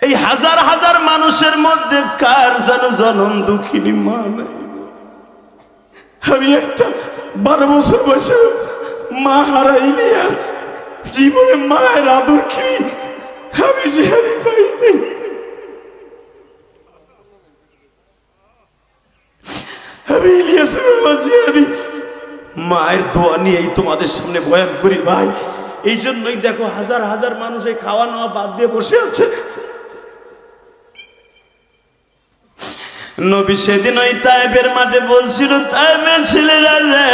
এই হাজার হাজার মানুষের মধ্যে কার যেন জনম দুঃখিনী মা নাই। আমি একটা 12 বছর বয়সে মা হারাইনি, জীবনে মায়ের আদর কি আমি জিহাদি পাইনি। আমি ইলিয়াসের জিহাদি মায়ের দোয়া নিয়েই তোমাদের সামনে বয়ান করি ভাই। এই জন্যই দেখো হাজার হাজার মানুষ এই খাওয়া নেওয়া বাদ দিয়ে বসে আছে। নবী সেদিন ওই তায়েফের মাঠে বলছিল, তায়েফের ছেলেরা রে,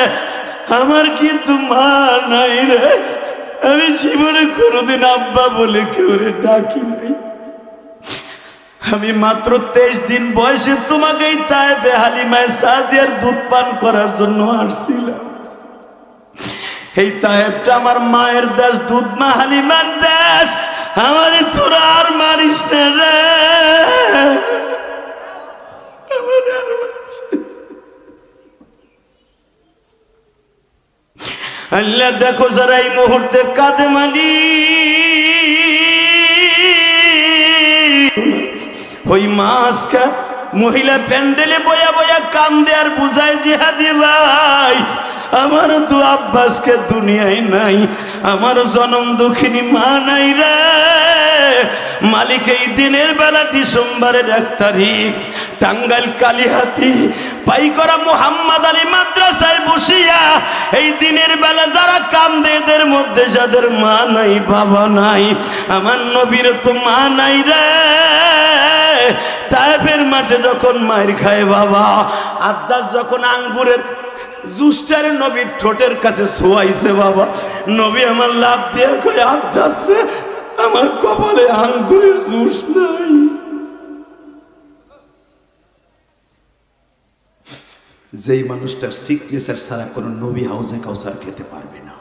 আমার কিন্তু মা নাই রে, আমি জীবনে কোনোদিন আব্বা বলে কেউ রে ডাকি নাই। আমি মাত্র 23 দিন বয়সে তোমাকে এই তায়েফে হালিমায়ে সাদিয়ার দুধ পান করার জন্য আসছিলাম। এই তায়েফটা আমার মায়ের দেশ, দুধ মা হালিমার দেশ। আমার তোরা আর মারিস না রে, আল্লাহ দেখো যারা এই মুহূর্তে কাঁদে মানি, ওই মাসকা মহিলা প্যান্ডেলে বয়া বয়া কান্দে আর বুঝায়, জিহাদি ভাই আমারও তো আব্বাসকে দুনিয়ায় নাই, আমার জনম দুঃখিনী মা নাই রে। মালিক এই দিনের বেলা ডিসেম্বরের 1 তারিখ টাঙ্গাইল কালীহাতি পাইকরা মুহাম্মদ আলী মাদ্রাসায় বসিয়া এই দিনের বেলা যারা কান্দে, এদের মধ্যে যাদের মা নাই বাবা নাই, আমার নবীর তো মা নাই রে। তায়েফের মাঠে যখন মায়ের খায় বাবা, আদ্দাস যখন আঙ্গুরের জুসটারে নবীর ঠোঁটের কাছে শোয়াইছে বাবা, নবী আমার লাভ দিয়ে কয়, আদ্দাস রে আমার কপালে আঙ্গুরের জুস নাই। যেই মানুষটার সিগনেচার ছাড়া কোন নবী হাউজে কাউসার খেতে পারবে না,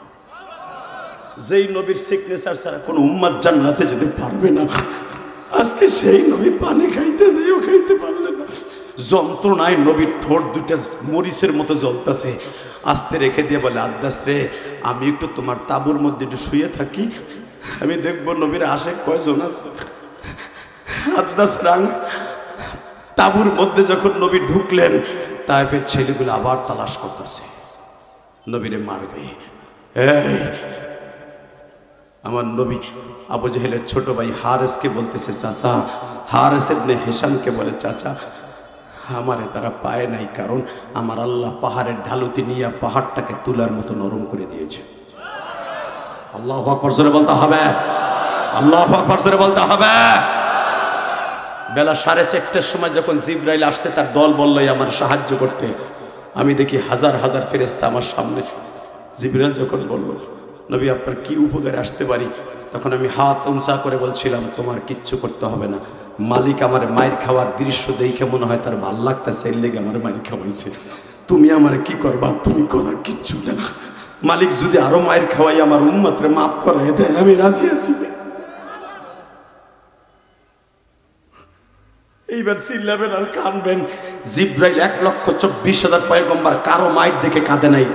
যেই নবীর সিগনেচার ছাড়া কোন উম্মাত জান্নাতে যেতে পারবে না, আজকে সেই নবী পানি খাইতে যাইও খাইতে পারলে না। যন্ত্রণায় নবীর ঠোঁট দুটা মরিচের মতো জ্বলতেছে। আস্তে রেখে দিয়ে বলে, আদ্দাস রে আমি একটু তোমার তাঁবুর মধ্যে একটু শুয়ে থাকি, আমি দেখবো নবীর আশেক কয়জন আছে। আদ্দাস রাং তাঁবুর মধ্যে যখন নবী ঢুকলেন, তায়েফের ছেলেগুলো আবার তালাশ করতেছে, নবীরে মারবে। এই আমার নবী আবু জেহেলের ছোট ভাই হারেসকে বলতেছে, চাচা। হারেস ইবনে হিশামকে বলে, চাচা আমারে তারা পায় নাই, কারণ আমার আল্লাহ পাহাড়ের ঢালুতি নিয়ে পাহাড়টাকে তুলার মতো নরম করে দিয়েছে। আল্লাহু আকবার জোরে বলতে হবে, আল্লাহু আকবার জোরে বলতে হবে। বেলা 4:30টার সময় যখন জিবরাইল আসছে, তার দল বলল আমার সাহায্য করতে। আমি দেখি হাজার হাজার ফেরেশতা আমার সামনে। জিবরাইল যখন বলল, নবী আপনার কি উপকারে আসতে পারি, তখন আমি হাত উঁচা করে বলছিলাম, তোমার কিচ্ছু করতে হবে না, মালিক আমার মায়ের খাওয়ার দৃশ্য দেখে মনে হয় তার ভাল লাগতেছে, এর লেগে আমার মায়ের খাওয়াইছে, তুমি আমার কি করবা, তুমি করার কিচ্ছু না। মালিক যদি আরো মায়ের খাওয়াই আমার উম্মতরে মাফ করাই দেয়, আমি রাজি আছি। এইবার চিল্লাবেন আর কানবেন। জিবরাইল 1,24,000 পয়গম্বর কারো মায়ের দেখে কাঁদে নাই।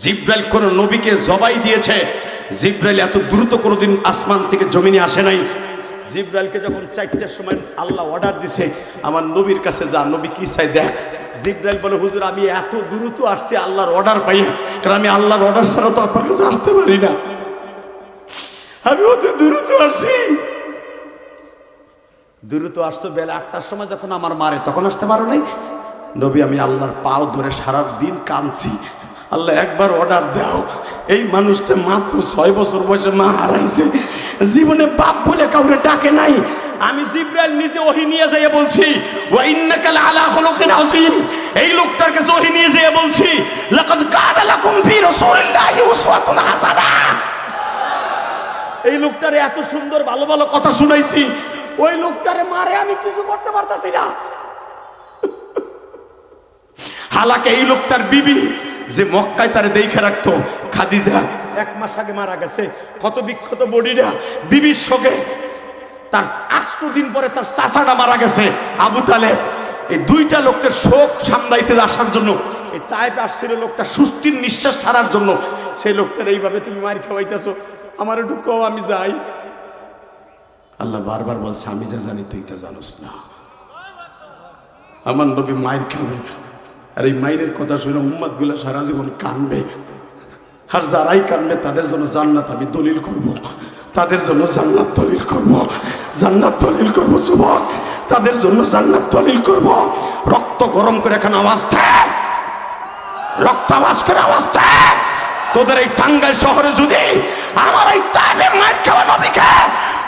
জিবরাইল কোন নবীকে জবাই দিয়েছে, জিবরাইল এত দ্রুত কোনোদিন আসমান থেকে জমিনে আসে নাই। জিবরাইলকে যখন 4টার সময় আল্লাহ অর্ডার দিছে, আমার নবীর কাছে যা, নবী কি চাই দেখ। জিবরাইল বলে, হুজুর আমি এত দ্রুত আসছি আল্লাহর অর্ডার পাই, কারণ আমি আল্লাহর অর্ডার ছাড়া তো আপনার কাছে আসতে পারি না, আমি অত দ্রুত আসছি। দ্রুত আসছো, বেলা 8টার সময় যখন আমার মারে, তখন আসতে পারো নাই। নবী আমি আল্লাহর পাও ধরে সারা দিন কাঁদছি, আল্লাহ একবার অর্ডার দাও। এই মানুষটা মাত্র 6 বছর বয়সে মা হারাইছে, জীবনে বাপ বলে কাউরে ডাকে নাই। আমি জিবরাইল নিজে ওহী নিয়ে যাইয়া বলছি, ওয়া ইন্নাকা লাআলা খুলুকিন আযীম। এই লোকটার কাছে ওহী নিয়ে যাইয়া বলছি, লাকাদ কানা লাকুম ফি রাসূলিল্লাহি উসওয়াতুন হাসানা। এই লোকটারে এত সুন্দর ভালো ভালো কথা শুনাইছি, ওই লোকটারে মারে আমি কিছু করতে পারতাছি না। হালাকে এই লোকটার বিবি যে মক্কায় তারে দেখে রাখতো, খাদিজা 1 মাস আগে মারা গেছে। কত বিক্ষত বডিটা, বিবির শোকে। তার 8 দিন পরে তার চাচাটা মারা গেছে আবু তালেব। এই 2টা লোকের শোক সামলাইতে আসার জন্য এই তায়েফে আসছিল লোকটা সুস্থির নিঃশ্বাস ছাড়ার জন্য। সেই লোকটার এইভাবে তুমি মার খাওয়াইতেছো, আমার একটু কও আমি যাই। আল্লাহ বারবার বলছে আমি যা জানি তুই তা জানোস না। আমার নবী মায়ের খাবে, আর এই মায়ের কথা শুনে উম্মত গুলা সারা জীবন কানবে, আর যারাই কানবে তাদের জন্য জান্নাত আমি দলিল করব, তাদের জন্য জান্নাত দলিল করব, জান্নাত দলিল করব যুবক, তাদের জন্য জান্নাত দলিল করব। রক্ত গরম করে এখানে আওয়াজ দেয়, রক্ত আওয়াজ করে আওয়াজ দেয়। তোদের এই টাঙ্গাইল শহরে যদি আমার এই তাইবের মায়ের খাওয়া নবীকে,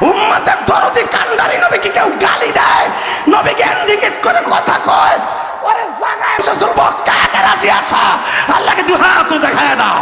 উম্মতের দরদি কান্ডারি নবীকে কেউ গালি দেয়, নবীকে ইন্ডিকেট করে কথা কয়, ওরে জায়গায় এসে যুবক কাকে রাজি আসা আল্লাহকে দুই হাত দেখায় দাও।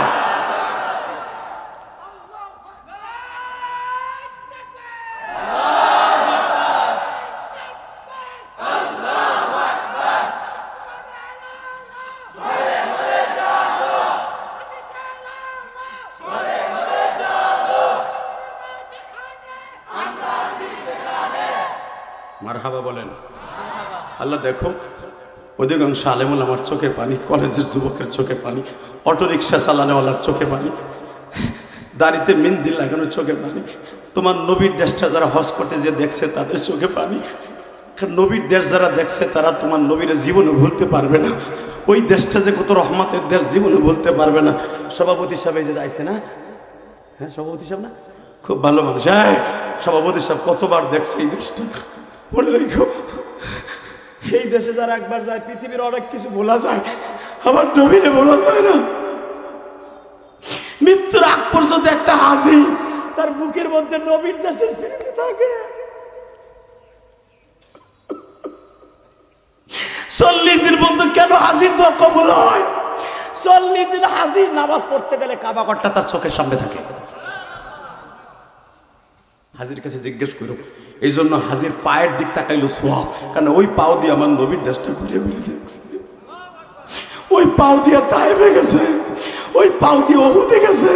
মারহাবা বলেন। আল্লাহ দেখো অধিকাংশ আলেমুল আমার চোখে পানি, কলেজের যুবকের চোখে পানি, অটোরিকশা চালানোওয়ালার চোখে পানি, দাড়িতে মেহেন্দি লাগানোর চোখে পানি। তোমার নবীর দেশটা যারা হজ করতে যে দেখছে তাদের চোখে পানি। নবীর দেশ যারা দেখছে তারা তোমার নবীর জীবনে ভুলতে পারবে না। ওই দেশটা যে কত রহমতের দেশ জীবনে ভুলতে পারবে না। সভাপতি সাহেব এই যে যাইছে না, হ্যাঁ সভাপতি সাহেব না, খুব ভালো মানুষ। হ্যাঁ সভাপতি সাহেব কতবার দেখছে এই দেশটা, মনে রেখো এই দেশে যারা একবার যায় পৃথিবীর অনেক কিছু বলা যায়, আমার নবীরে বলা যায় না। মৃত্যুর আগ পর্যন্ত একটা হাসি তার বুকের মধ্যে নবীর দেশের স্মৃতি থাকে। 40 দিন বলতো কেন হাসির দোয়া কবুল হয়? 40 দিন হাসির নামাজ পড়তে গেলে কাবা ঘরটা তার চোখের সামনে থাকে। হাজির কাছে জিজ্ঞেস করো, এই জন্য হাজির পায়ের দিক তাকাইলো সোয়াব, কারণ ওই পাও দিয়ে আমার নবীর দেশটা ঘুরে ঘুরে দেখছে, ওই পাও দিয়ে তায়েফে গেছে, ওই পাও দিয়ে ওহুদে গেছে।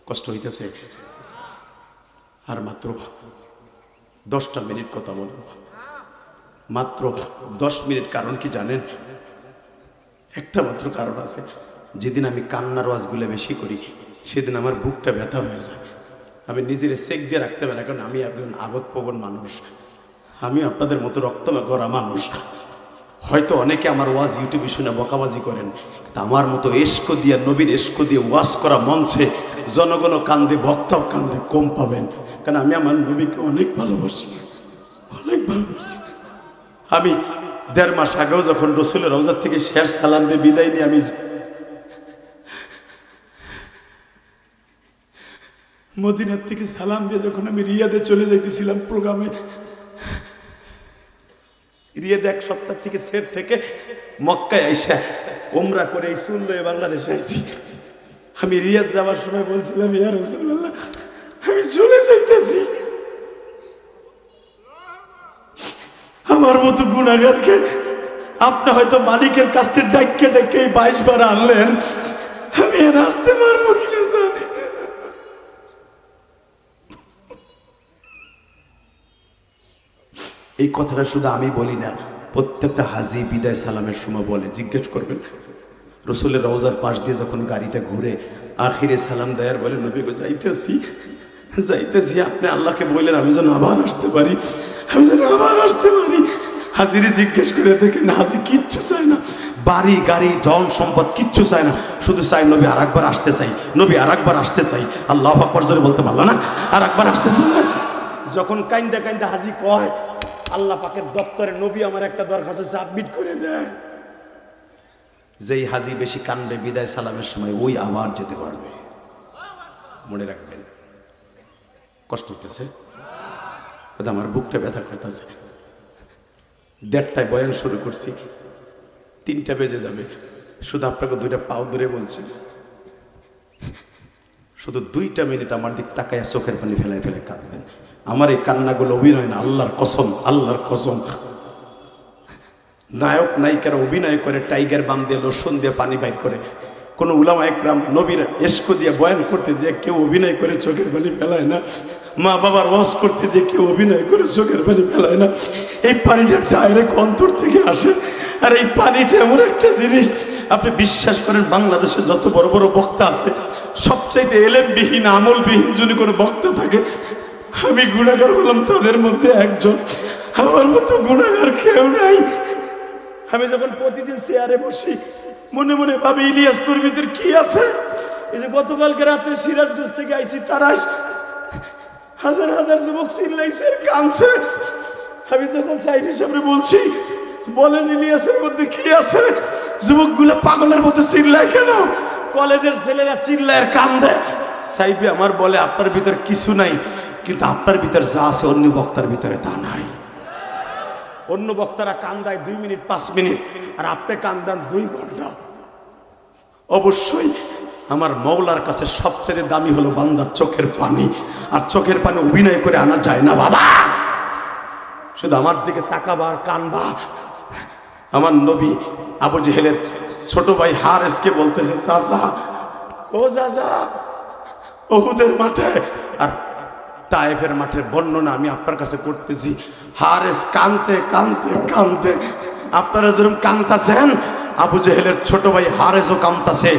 কষ্ট হইতেছে। আর মাত্র 10টা মিনিট কথা বলবো, মাত্র 10 মিনিট। কারণ কি জানেন? একটা মাত্র কারণ আছে। যেদিন আমি কান্নার ওয়াজগুলো বেশি করি সেদিন আমার বুকটা ব্যথা হয়ে যায়। আমি নিজের চেক দিয়ে রাখতে পারি না, কারণ আমি একজন আবেগপ্রবণ মানুষ, আমি আপনাদের মতো রক্ত করা মানুষ। হয়তো অনেকে আমার ওয়াজ ইউটিউবে শুনে বকাবাজি করেন, কিন্তু আমার মতো এশক দিয়ে, নবীর এশক দিয়ে ওয়াজ করা মঞ্চে জনগণ কান্দে, বক্তাও কান্দে, কম পাবেন। কারণ আমি আমার নবীকে অনেক ভালোবাসি, অনেক ভালোবাসি। আমি 1.5 মাস আগেও যখন রসুলের রওজা থেকে শেষ সালাম দিয়ে বিদায় নিয়ে আমি মদিনার থেকে সালাম দিয়ে যখন আমি রিয়াদে চলে যাইতেছিলাম প্রোগ্রামে, রিয়াদে 1 সপ্তাহ থেকে সের থেকে মক্কায় আইসা উমরা করে এই চুল লয়ে বাংলাদেশে আইছি। আমি রিয়াদ যাওয়ার সময় বলছিলাম, ইয়া রাসূলুল্লাহ আমি চলে যাইতেছি, আমার মতো গুনাহগারকে আপনি হয়তো মালিকের কাছ থেকে ডাইকে ডাইকে 22 বার আনলেন, আমি আর আসতে পারবো কিনা জানি। এই কথাটা শুধু আমি বলি না, প্রত্যেকটা হাজি বিদায় সালামের সময় বলে। জিজ্ঞেস করবেন রসুলের রওজার পাশ দিয়ে যখন গাড়িটা ঘুরে আখিরে সালাম দেয়ার বলে, নবী গো যাইতেছি যাইতেছি, আপনি আল্লাহকে বললেন আমি যেন আবার আসতে পারি, আমি যেন আবার আসতে পারি। হাজিরে জিজ্ঞেস করে দেখেন হাজি কিচ্ছু চায় না, বাড়ি গাড়ি ধন সম্পদ কিচ্ছু চায় না, শুধু চাই নবী আর একবার আসতে চাই, নবী আর একবার আসতে চাই। আল্লাহু আকবার জোরে বলতে পারলো না, আর একবার আসতে চাই না। যখন কাইন্দা কাইন্দা হাজি কয় আল্লাহ পাকের দপ্তরে নবী আমার একটা দরখাস্ত সাবমিট করে দেয়, যেই হাজি বেশি কান্দে বিদায় সালামের সময় ওই আবার যেতে পারবে। মনে রাখবেন। কষ্ট হতেছে, আমার বুকটা ব্যথা করতেছে। 1:30টায় বয়ান শুরু করছি, 3টা বেজে যাবে। শুধু আপনাকে 2টা পাও ধরে বলছি, শুধু 2টা মিনিট আমার দিক তাকায় চোখের পানি ফেলায় ফেলে কাঁদবেন। আমার এই কান্নাগুলো অভিনয় না, আল্লাহর কসম, আল্লাহর কসম। নায়ক নায়িকারা অভিনয় করে, টাইগার বাম দিয়ে লোশন দিয়ে পানি বাইর করে। কোন উলামা একরাম নবীর ইশক দিয়ে বয়ান করতে যে কেউ অভিনয় করে চোখের পানি ফেলায় না, মা বাবার ওয়াজ করতে যে কেউ অভিনয় করে চোখের পানি ফেলায় না। এই পানিটা ডাইরেক্ট অন্তর থেকে আসে। আর এই পানিটা এমন একটা জিনিস, আপনি বিশ্বাস করেন বাংলাদেশে যত বড় বড় বক্তা আছে, সবচাইতে এলেমবিহীন আমলবিহীন যদি কোনো বক্তা থাকে আমি গুনাহগার হলাম তাদের মধ্যে একজন, আমার মতো গুনাহগার কেউ নাই। আমি যখন প্রতিদিন চেয়ারে বসি মনে মনে ভাবি, ইলিয়াস তোর ভিতর কি আছে? এই যে গতকালকে রাত্রে সিরাজগঞ্জ থেকে আইছি তারাস, হাজার হাজার যুবক চিল্লাইছে কাঁদছে। আমি তখন সাইডের সামনে বলছি, বলেন ইলিয়াসের মধ্যে কি আছে? যুবকগুলো পাগলের মতো চিল্লায় কেন? কলেজের ছেলেরা চিল্লায় কান্দে। সাইবি আমার বলে, আপনার ভিতরে কিছু নাই, কিন্তু আপনার ভিতরে যা আছে অন্য বক্তার ভিতরে তা নাই। অন্য বক্তারা কান্দায় 2 মিনিট 5 মিনিট, আর আপনি কান্দান 2 ঘন্টা। অবশ্যই আমার মওলার কাছে সবচেয়ে দামি হলো বান্দার চোখের পানি, আর চোখের পানি অভিনয় করে আনা যায় না বাবা। শুধু আমার দিকে তাকাবা আর কানবা। আমার নবী আবু জেহেলের ছোট ভাই হারেসকে বলতেছে, চাচা ও চাচা, উহুদের মাঠে আর তায়েফের মাঠের বর্ণনা আমি আপনার কাছে করতেছি। হারেস কানতে কানতে কানতে, আপনারা যেরকম কান্তাছেন, আবু জেহেলের ছোট ভাই হারেসও কান্তাছে।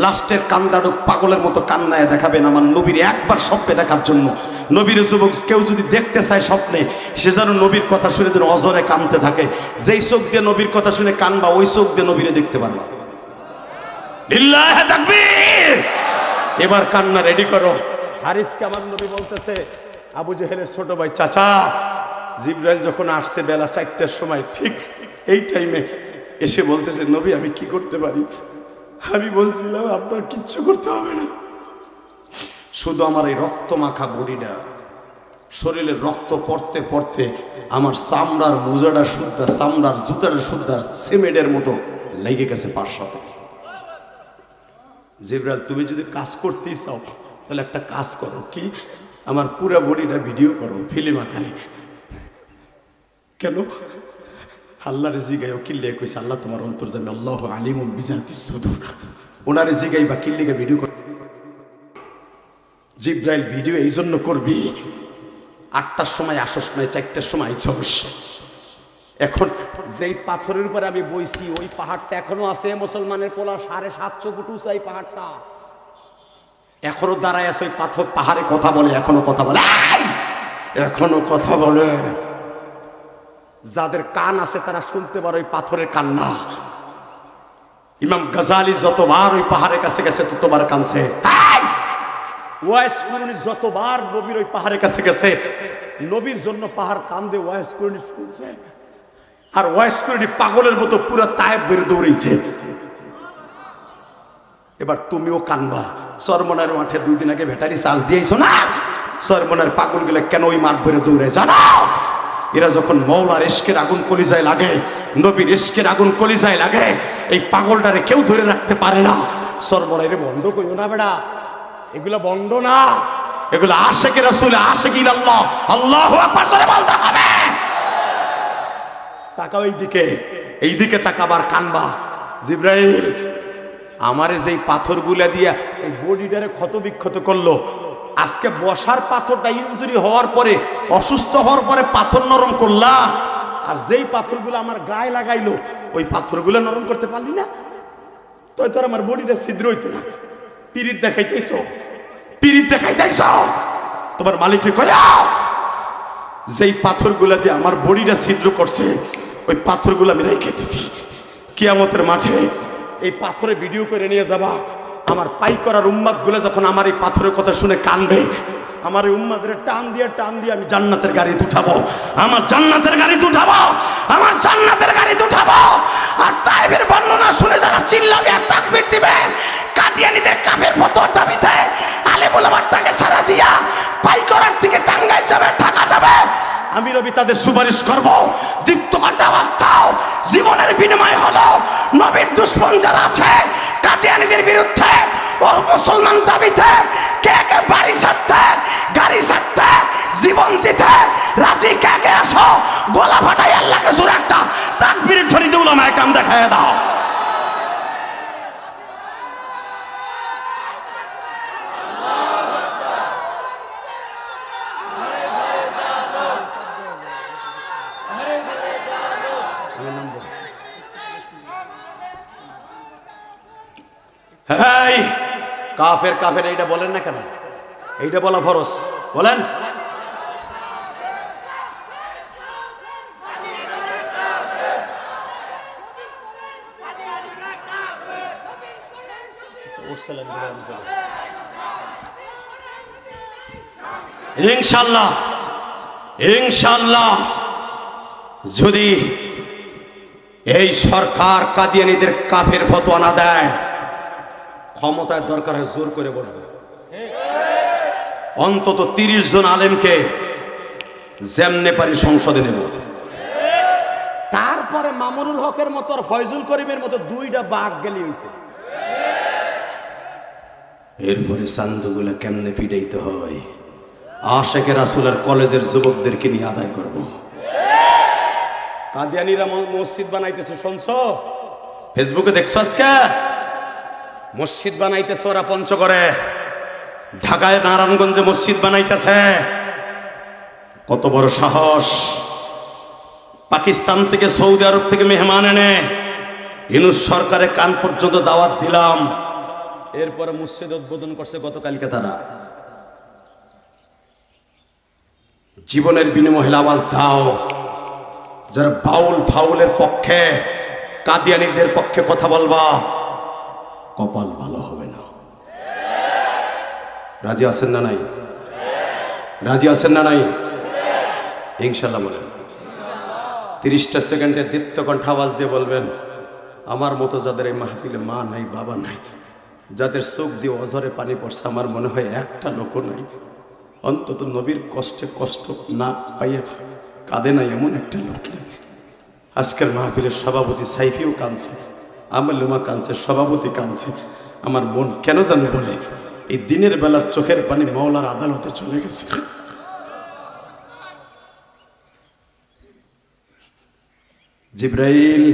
লাস্টের কান্দাডুক পাগলের মতো কান্নায় দেখাবেন আমার নবীর একবার স্বপ্নে দেখার জন্য। নবীর যুবক কেউ যদি দেখতে চায় স্বপ্নে, সে যেন নবীর কথা শুনে যেন অজরে কানতে থাকে। যেই চোখ দিয়ে নবীর কথা শুনে কানবা, ওই চোখ দিয়ে নবীরে দেখতে পারবা। লিল্লাহি তাকবীর। এবার কান্না রেডি করো। হারিসকে আমার নবী বলতেছে, আবু জেহেলের ছোট ভাই, চাচা জিবরাইল যখন আসছে বেলা 4টার সময়, ঠিক এই টাইমে এসে বলতেছে, নবী আমি কি করতে পারি? আমি বলছিলাম আপনার কিচ্ছু করতে হবে না, শুধু আমার এই রক্ত মাখা বডিটা, শরীরের রক্ত পড়তে পড়তে আমার চামড়ার মোজাটা শুদ্ধা, চামড়ার জুতাটা শুদ্ধা সিমেন্টের মতো লেগে গেছে পার সাথে। জিবরাইল তুমি যদি কাজ করতেই চাও তাহলে একটা কাজ করো, কি? আমার পুরো বডিটা ভিডিও করো ফিল্ম আকারে। কেন? আল্লাহ রেজিগাই ও কিল্লে কইছে, আল্লাহ তোমার অন্তর জানে, আল্লাহু আলিমুন বিজাতিস সুদূর। ওনার রেজিগাই বা কিল্লেকে ভিডিও কর। জিবরাইল ভিডিও এই জন্য করবি, 8টার সময় আসস নয়, 4টার সময় আইছস। এখন যেই পাথরের উপরে আমি বইছি, ওই পাহাড়টা এখনো আছে। মুসলমানের পোলা 750 ফুট উঁচা এই পাহাড়টা, এখনো দাঁড়ায় আছে। ওই পাথর পাহাড়ে কথা বলে, এখনো কথা বলে, এখনো কথা বলে। যাদের কান আছে তারা শুনতে পারে ওই পাথরের কান্না। ইমাম গাজালি যতবার ওই পাহাড়ের কাছে গেছে ততবার কানছে। ওয়াইস কুরনি যতবার নবীর ওই পাহাড়ের কাছে গেছে, নবীর জন্য পাহাড় কান্দে, ওয়াইস কুরনি শুনছে। আর ওয়াইস কুরনি পাগলের মতো পুরো তায়েব বের দৌড়েছে। এবার তুমিও কানবা। চরমনার মাঠে 2 দিন আগে ব্যাটারি চার্জ দিয়েছো না? চরমনার পাগল গুলো কেন ওই মাঠ বের দৌড়ে জানো? এরা যখন মওলার ইশকের আগুন কলিজায় লাগে, নবীর ইশকের আগুন কলিজায় লাগে, এই পাগলটারে কেউ ধরে রাখতে পারে না। চরমনাইরে বন্ধ কইও না বেড়া, এগুলো বন্ধ না, এগুলো আশিকে রাসূল, আশিকি আল্লাহ। আল্লাহু আকবার জোরে বলতে হবে। তাকাও এইদিকে, এইদিকে তাকাবার কানবা। জিবরাইল আমারে যেই পাথরগুলা দিয়া এই বডিটারে ক্ষত বিক্ষত করলো, আজকে বসার পাথরটা ইনজুরি হওয়ার পরে, অসুস্থ হওয়ার পরে পাথর নরম করলা, আর যেই পাথরগুলো আমার গায়ে লাগাইলো ওই পাথরগুলো নরম করতে পারলি না, তো তোর আমার বডিটা ছিদ্র হইতো না। পিরিত দেখাইতেছ, পিরিত দেখাইতেছ। তোমার মালিককে কয়া, যেই পাথরগুলা দিয়ে আমার বডিটা ছিদ্র করছে, ওই পাথরগুলো আমি রেখে দিছি। কিয়ামতের মাঠে এই পাথরে ভিডিও করে নিয়ে যাবা। আমার পাই করার উম্মাদ গুলো যখন আমার এই পাথরের কথা শুনে কানবে, আমার এই উম্মাদের টান দিয়ে আমি জান্নাতের গাড়িতে উঠাবো, আমার জান্নাতের গাড়িতে উঠাবো, আমার জান্নাতের গাড়িতে উঠাবো। আর তাইবের বর্ণনা শুনে যারা চিল্লাবে আর তাকবীর দিবে, কাদিয়ানীদের কাফের ফতোয়ার দাবিতে আলেম ওলামাটাকে সারা দিয়া পাই করার থেকে টাঙ্গাই যাবে, ঢাকা যাবে, আমি নবী তাদের সুপারিশ করবো। দীপ্ত কণ্ঠে আওয়াজ দাও, জীবনের বিনিময় হলো নবীর দুশমন যারা আছে কাদিয়ানীদের বিরুদ্ধে ও মুসলমান দাবিতে কে কে বাড়ি ছাড়তে, গাড়ি ছাড়তে, জীবন দিতে রাজি কে কে আসো? গলা ফাটাই আল্লাহকে জোরে একটা তাকবীর ধরি দিয়ে উলামায়ে কেরাম দেখায় দাও। কাফের কাফের এইটা বলেন না কেন? এইটা বলা ফরজ, বলেন। ইনশাআল্লাহ ইনশাআল্লাহ যদি এই সরকার কাদিয়ানীদের কাফের ফতোয়া না দেয়, ক্ষমতার দরকার হয় জোর করে বসবে। অন্তত 30 জন আলেমকে যেমনে পারি সংসদে নেব। তারপরে মামুনুল হকের মতো আর ফয়জুল করিমের মতো 2টা বাঘ গেলি হয়েছে। এরপরে চান্দুগুলা কেমনে পিটাইতে হয় আশেকে রাসূলের কলেজের যুবকদেরকে নিয়ে আদায় করব। কাদিয়ানীরা মসজিদ বানাইতেছে, শুনছো? ফেসবুকে দেখছো আজকে মসজিদ বানাইতেছে ওরা পঞ্চগড়ে, ঢাকায় নারায়ণগঞ্জে মসজিদ বানাইতেছে। কত বড় সাহস! পাকিস্তান থেকে সৌদি আরব থেকে মেহমান এনে ইউনূস সরকারের কান পর্যন্ত দাওয়াত দিলাম, এরপরে মসজিদ উদ্বোধন করছে গতকালকে। তারা জীবনের বিনিময়ে আওয়াজ দাও, যারা বাউল ফাউলের পক্ষে, কাদিয়ানীদের পক্ষে কথা বলবা, কপাল ভালো হবে না। রাজি আছেন না নাই? রাজি আছেন না নাই? ইনশাআল্লাহ বলেন। 30টা সেকেন্ডে দীপ্ত কণ্ঠ আওয়াজ দিয়ে বলবেন, আমার মতো যাদের এই মাহফিলে মা নাই, বাবা নাই, যাদের চোখ দিয়ে অঝরে পানি পড়ছে, আমার মনে হয় একটা লোকও নাই অন্তত নবীর কষ্টে কষ্ট না পাইয়া কাঁদে নাই এমন একটা লোক নেই। আজকের মাহফিলের সভাপতি সাইফিও কাঁদছে, আমলুমা কাঁদছে, সভাপতি কাঁদছে। আমার মন কেন জানি বলে এই দিনের বেলার চোখের পানি মাওলার আদালতে চলে গেছে। জিবরাইল,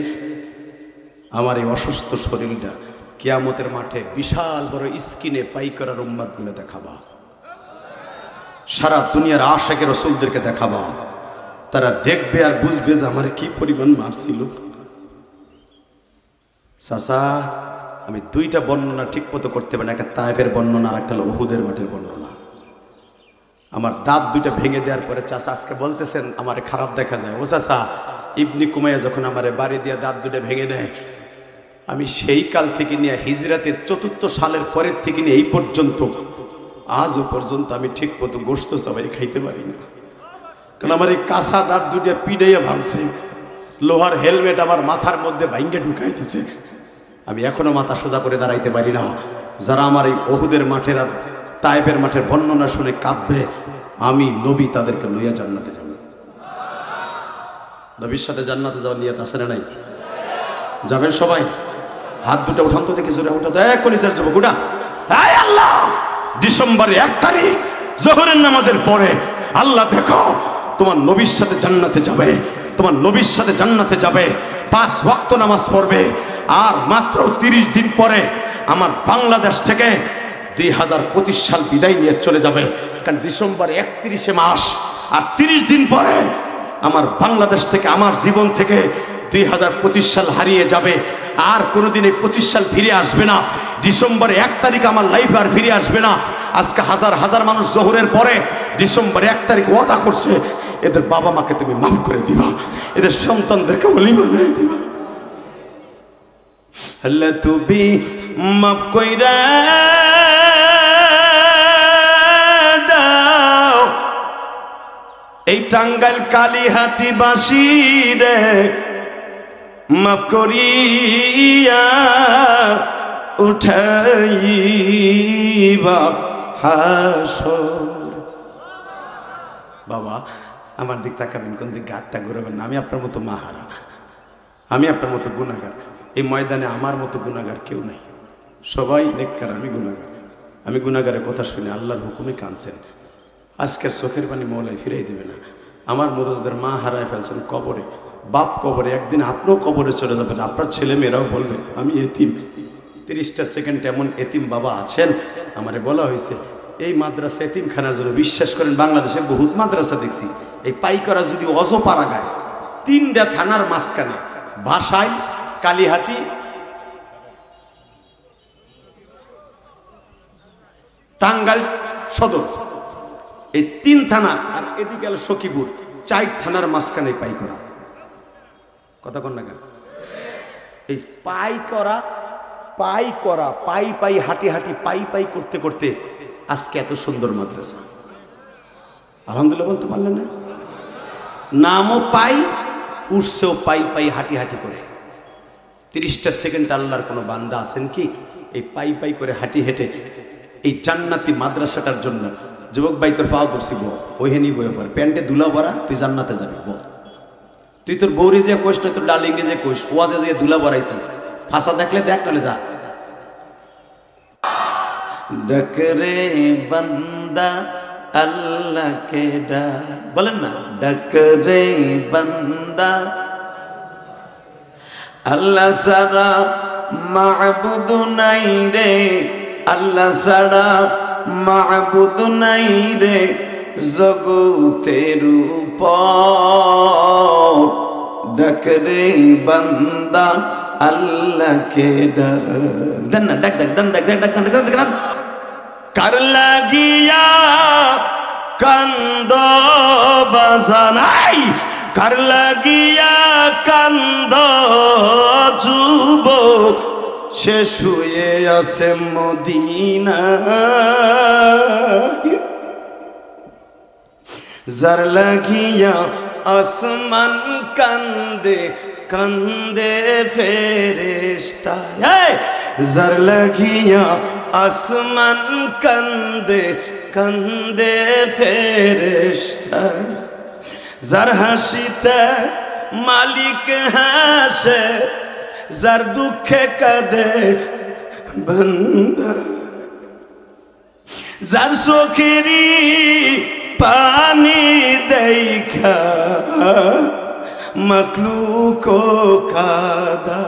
আমার এই অসুস্থ শরীরটা কিয়ামতের মাঠে বিশাল বড় স্ক্রিনে পাইকারার উম্মাদগুলো দেখাবা, সারা দুনিয়ার আশিকে রাসূলদেরকে দেখাবা। তারা দেখবে আর বুঝবে যে আমার কি পরিমাণ মারছিল। চাচা, আমি 2টা বর্ণনা ঠিক মতো করতে পারি না, একটা তায়েফের বর্ণনা আর একটা হলো উহুদের মাঠের বর্ণনা। আমার দাঁত 2টা ভেঙে দেওয়ার পরে চাচা আজকে বলতেছেন আমার খারাপ দেখা যায়। ও চাচা, ইবনি কুমাইয়া যখন আমার বাড়ি দিয়ে দাঁত 2টা ভেঙে দেয়, আমি সেই কাল থেকে নিয়ে হিজরাতের 4র্থ সালের পরের থেকে নিয়ে এই পর্যন্ত আজও পর্যন্ত আমি ঠিক মতো গোশত সবাই খাইতে পারি না, কারণ আমার এই কাঁচা দাঁত 2টা পিড়াইয়া ভাঙছে, লোহার হেলমেট আমার মাথার মধ্যে ভাঙ্গে ঢুকাইতেছে। আমি এখনো মাথা সোজা করে দাঁড়াইতে পারি না। যারা আমার এই উহুদের মাঠের আর তায়েফের মাঠের বর্ণনা শুনে কাঁদবে, আমি নবী তাদেরকে লইয়া জান্নাতে যাব। নবীর সাথে জান্নাতে যাওয়ার নিয়ত আছে না নাই? যাবেন সবাই? হাত 2টা উঠান তো দেখি, জোরে উঠা। কলিজার যুবক উঠা। হায় আল্লাহ, ডিসেম্বরের 1 তারিখ জোহরের নামাজের পরে আল্লাহ দেখো তোমার নবীর সাথে জান্নাতে যাবে, তোমার নবীর সাথে জান্নাতে যাবে, 5 ওয়াক্ত নামাজ পড়বে। আর মাত্র 30 দিন পরে আমার বাংলাদেশ থেকে 2025 সাল বিদায় নিয়ে চলে যাবে, কারণ ডিসেম্বর 31 মাস। আর 30 দিন পরে আমার বাংলাদেশ থেকে, আমার জীবন থেকে 2025 সাল হারিয়ে যাবে। আর কোনোদিন এই 25 সাল ফিরে আসবে না। ডিসেম্বরে 1 তারিখ আমার লাইফ আর ফিরে আসবে না। আজকে হাজার হাজার মানুষ জোহরের পরে ডিসেম্বরে 1 তারিখ ওয়াদা করছে, এদের বাবা মাকে তুমি মাফ করে দিবা, এদের সন্তানদেরকে ওলিমা বানাই দিবা। আল্লাহ তুমি মাফ কইরা দাও এই টাঙ্গাইল কালীহাতি বাসী রে, মাফ করিয়া উঠাইবা হাসর। বাবা, আমার দিক তাকাবেন, কোন দিক গাঁটটা ঘুরাবেন না। আমি আপনার মতো মাহারা, আমি আপনার মতো গুনাহগার। এই ময়দানে আমার মতো গুনাহগার কেউ নাই, সবাই নেককার, আমি গুনাহগার। আমি গুনাহগারের কথা শুনে আল্লাহর হুকুমে কাঁদছেন। আজকের চোখের পানি মওলাই ফিরাই দেবে না। আমার মতো যাদের মা হারায় ফেলছেন কবরে, বাপ কবরে, একদিন আপনিও কবরে চলে যাবেন, আপনার ছেলে মেয়েরাও বলবে আমি এতিম। 30টা সেকেন্ড এমন এতিম বাবা আছেন, আমারে বলা হয়েছে এই মাদ্রাসা এতিমখানার জন্য। বিশ্বাস করেন, বাংলাদেশে বহুত মাদ্রাসা দেখছি, এই পাইকরা যদি অজপাড়া গায়, 3টা থানার মাঝখানে, ভাষায়, কালীহাতি, টাঙ্গাইল সদর, এই 3 থানা, আর এদিকে হলো সখীপুর, 4 থানার মাঝখানে পাইকরা। কথা কন না কেন? এই পাইকরা পাই করা, পাই পাই হাঁটি হাঁটি পাই পাই করতে করতে আজকে এত সুন্দর মাদ্রাসা। আলহামদুলিল্লাহ বলতে পারলেন না? নামও পাই, উঠছেও পাই পাই হাঁটি হাঁটি করে। 30টা সেকেন্ড আল্লাহর কোনো বান্দা আছেন কি এই পাই পাই করে হাঁটি হেঁটে এই জান্নাতি মাদ্রাসাটার জন্য? যুবক ভাই তোর পাও ধরছি বল, ওইখানি বয়ে পড়, প্যান্টে ধুলা ভরা, তুই জান্নাতে যাবি বল। তুই তোর বৌরি যে কোষ না তোর ডালিঙ্গে যে কোষ, ওয়াজে যে ধুলা ভরাইছি, ফাঁসা দেখলে দেখ, নাহলে যা। ডাক রে বান্দা আল্লাহকে ডাক, বলেন না, ডাক রে বান্দা আল্লাহ ছাড়া মাবুদ নাই রে, আল্লাহ ছাড়া মাবুদ নাই রে জগতের উপর। ডাক রে বান্দা আল্লাহকে ডাক, দেন না, ডাক ডাক ডাক ডাক ডাক ডাক ডাক ডাক। কার লাগিয়া কান্দ বাজানাই, কার লাগিয়া কান্দ যুবক, সে শুয়ে আছে মদিনায়। যার লাগিয়া আসমান কান্দে কান্দে ফেরেশতা, যার লাগিয়া আসমান কান্দে কান্দে ফেরেশতা, যার হাসিতে মালিক হাসে, যার দুঃখে কাঁদে বান্দা, যার চোখেরই পানি দেখা মাখলুক কাদা।